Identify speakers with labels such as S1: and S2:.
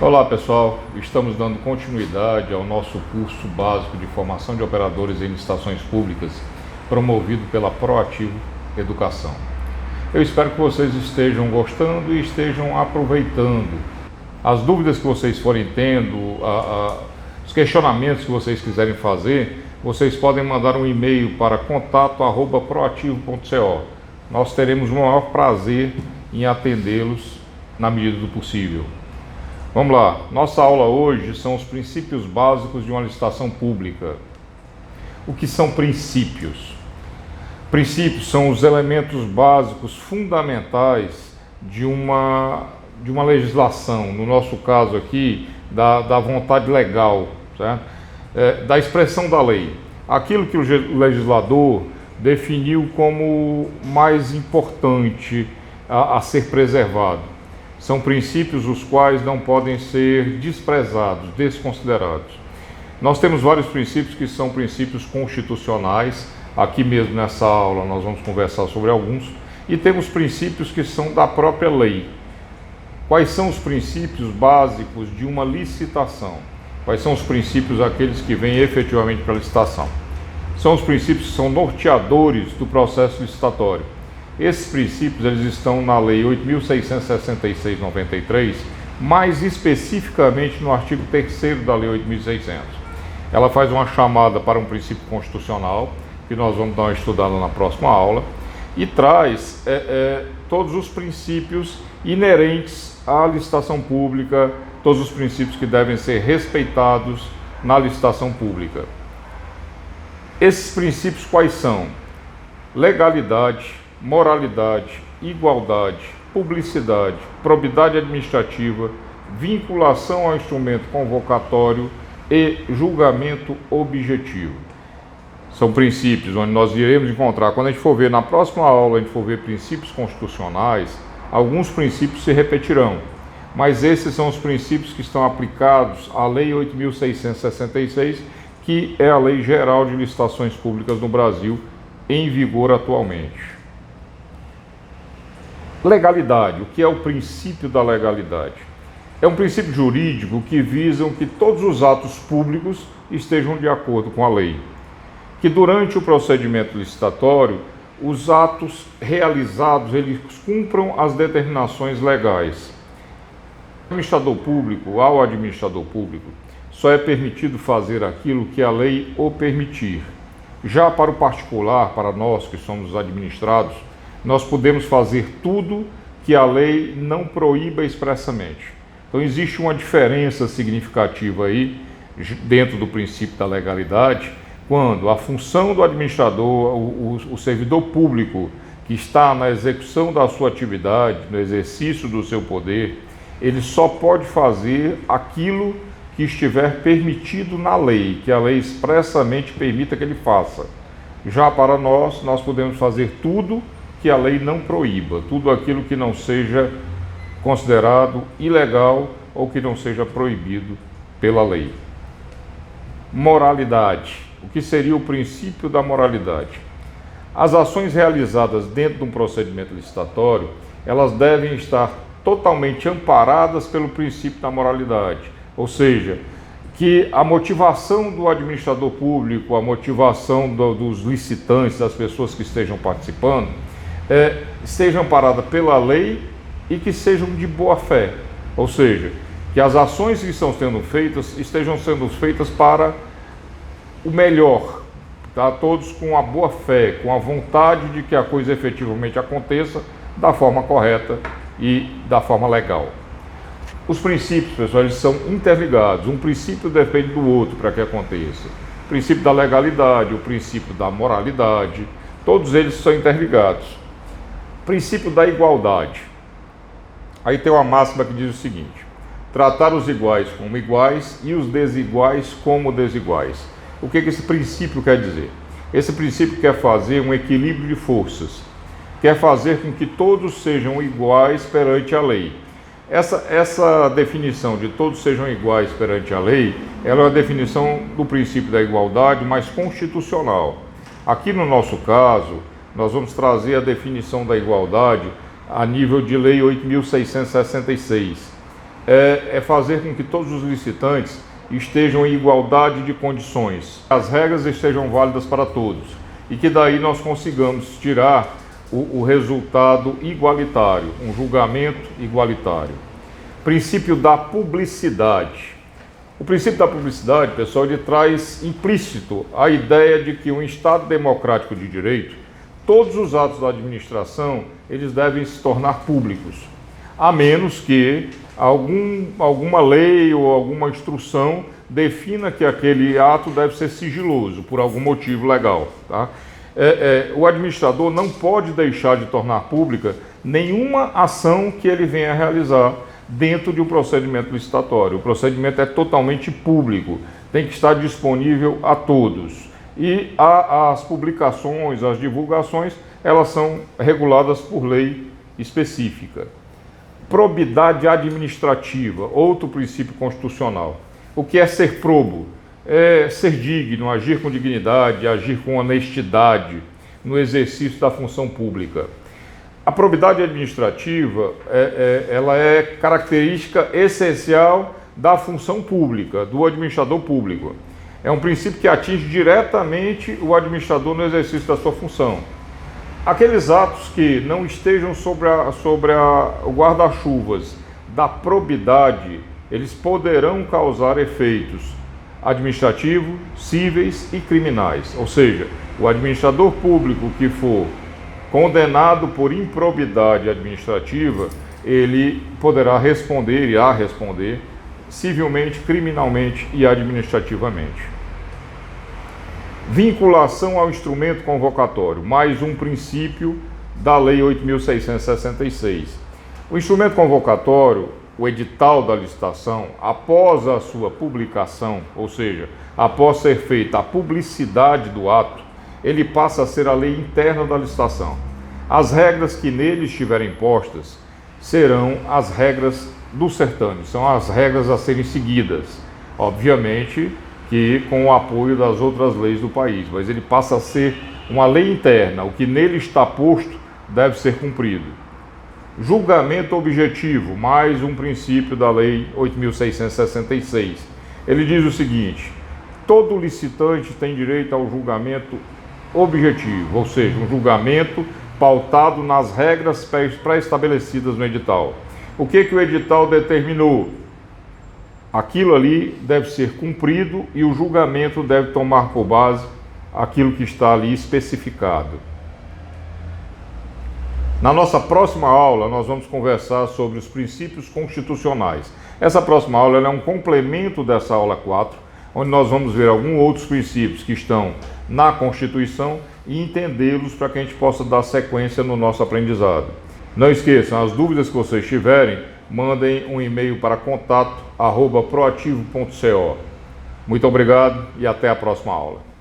S1: Olá pessoal, estamos dando continuidade ao nosso curso básico de formação de operadores em licitações públicas, promovido pela Proativo Educação. Eu espero que vocês estejam gostando e estejam aproveitando. As dúvidas que vocês forem tendo, os questionamentos que vocês quiserem fazer, vocês podem mandar um e-mail para contato@proativo.co. Nós teremos o maior prazer em atendê-los na medida do possível. Vamos lá, nossa aula hoje são os princípios básicos de uma licitação pública. O que são princípios? Princípios são os elementos básicos fundamentais de uma legislação, no nosso caso aqui, da vontade legal, certo? Da expressão da lei. Aquilo que o legislador definiu como mais importante a ser preservado. São princípios os quais não podem ser desprezados, desconsiderados. Nós temos vários princípios que são princípios constitucionais. Aqui mesmo nessa aula nós vamos conversar sobre alguns. E temos princípios que são da própria lei. Quais são os princípios básicos de uma licitação? Quais são os princípios aqueles que vêm efetivamente para a licitação? São os princípios que são norteadores do processo licitatório. Esses princípios eles estão na Lei 8.666/93, mais especificamente no artigo 3º da Lei 8.600. Ela faz uma chamada para um princípio constitucional, que nós vamos dar uma estudada na próxima aula, e traz todos os princípios inerentes à licitação pública, todos os princípios que devem ser respeitados na licitação pública. Esses princípios quais são? Legalidade, moralidade, igualdade, publicidade, probidade administrativa, vinculação ao instrumento convocatório e julgamento objetivo. São princípios onde nós iremos encontrar, quando a gente for ver na próxima aula, a gente for ver princípios constitucionais, alguns princípios se repetirão, mas esses são os princípios que estão aplicados à Lei 8.666, que é a Lei Geral de Licitações Públicas no Brasil, em vigor atualmente. Legalidade. O que é o princípio da legalidade? É um princípio jurídico que visa que todos os atos públicos estejam de acordo com a lei. Que durante o procedimento licitatório, os atos realizados eles cumpram as determinações legais. Ao administrador público, só é permitido fazer aquilo que a lei o permitir. Já para o particular, para nós que somos administrados, nós podemos fazer tudo que a lei não proíba expressamente. Então existe uma diferença significativa aí, dentro do princípio da legalidade, quando a função do administrador, o servidor público que está na execução da sua atividade, no exercício do seu poder, ele só pode fazer aquilo que estiver permitido na lei, que a lei expressamente permita que ele faça. Já para nós podemos fazer tudo que a lei não proíba, tudo aquilo que não seja considerado ilegal ou que não seja proibido pela lei. Moralidade. O que seria o princípio da moralidade? As ações realizadas dentro de um procedimento licitatório, elas devem estar totalmente amparadas pelo princípio da moralidade, ou seja, que a motivação do administrador público, a motivação dos licitantes, das pessoas que estejam participando, estejam amparadas pela lei e que sejam de boa fé, ou seja, que as ações que estão sendo feitas estejam sendo feitas para o melhor, tá? Todos com a boa fé, com a vontade de que a coisa efetivamente aconteça da forma correta e da forma legal. Os princípios, pessoal, eles são interligados, um princípio depende do outro para que aconteça. O princípio da legalidade, o princípio da moralidade, todos eles são interligados. Princípio da igualdade. Aí tem uma máxima que diz o seguinte: tratar os iguais como iguais e os desiguais como desiguais. O que esse princípio quer dizer? Esse princípio quer fazer um equilíbrio de forças, quer fazer com que todos sejam iguais perante a lei. Essa definição de todos sejam iguais perante a lei, ela é uma definição do princípio da igualdade, mas constitucional. Aqui no nosso caso, nós vamos trazer a definição da igualdade a nível de Lei 8.666. é fazer com que todos os licitantes estejam em igualdade de condições, as regras estejam válidas para todos e que daí nós consigamos tirar o resultado igualitário, um julgamento igualitário. Princípio da publicidade. O princípio da publicidade, pessoal, ele traz implícito a ideia de que um Estado democrático de direito, todos os atos da administração, eles devem se tornar públicos, a menos que alguma lei ou alguma instrução defina que aquele ato deve ser sigiloso, por algum motivo legal. Tá? O administrador não pode deixar de tornar pública nenhuma ação que ele venha a realizar dentro de um procedimento licitatório. O procedimento é totalmente público, tem que estar disponível a todos. E as publicações, as divulgações, elas são reguladas por lei específica. Probidade administrativa, outro princípio constitucional. O que é ser probo? É ser digno, agir com dignidade, agir com honestidade no exercício da função pública. A probidade administrativa, ela é característica essencial da função pública, do administrador público. É um princípio que atinge diretamente o administrador no exercício da sua função. Aqueles atos que não estejam sobre o guarda-chuvas da probidade, eles poderão causar efeitos administrativos, cíveis e criminais. Ou seja, o administrador público que for condenado por improbidade administrativa, ele poderá responder, irá responder, civilmente, criminalmente e administrativamente. Vinculação ao instrumento convocatório, mais um princípio da Lei 8.666. O instrumento convocatório, o edital da licitação, após a sua publicação, ou seja, após ser feita a publicidade do ato, ele passa a ser a lei interna da licitação. As regras que nele estiverem postas serão as regras do certame, são as regras a serem seguidas, obviamente que com o apoio das outras leis do país, mas ele passa a ser uma lei interna, o que nele está posto deve ser cumprido. Julgamento objetivo, mais um princípio da Lei 8.666. Ele diz o seguinte: todo licitante tem direito ao julgamento objetivo, ou seja, um julgamento pautado nas regras pré-estabelecidas no edital. O que o edital determinou? Aquilo ali deve ser cumprido e o julgamento deve tomar por base aquilo que está ali especificado. Na nossa próxima aula, nós vamos conversar sobre os princípios constitucionais. Essa próxima aula é um complemento dessa aula 4, onde nós vamos ver alguns outros princípios que estão na Constituição e entendê-los para que a gente possa dar sequência no nosso aprendizado. Não esqueçam, as dúvidas que vocês tiverem, mandem um e-mail para contato@proativo.co. Muito obrigado e até a próxima aula.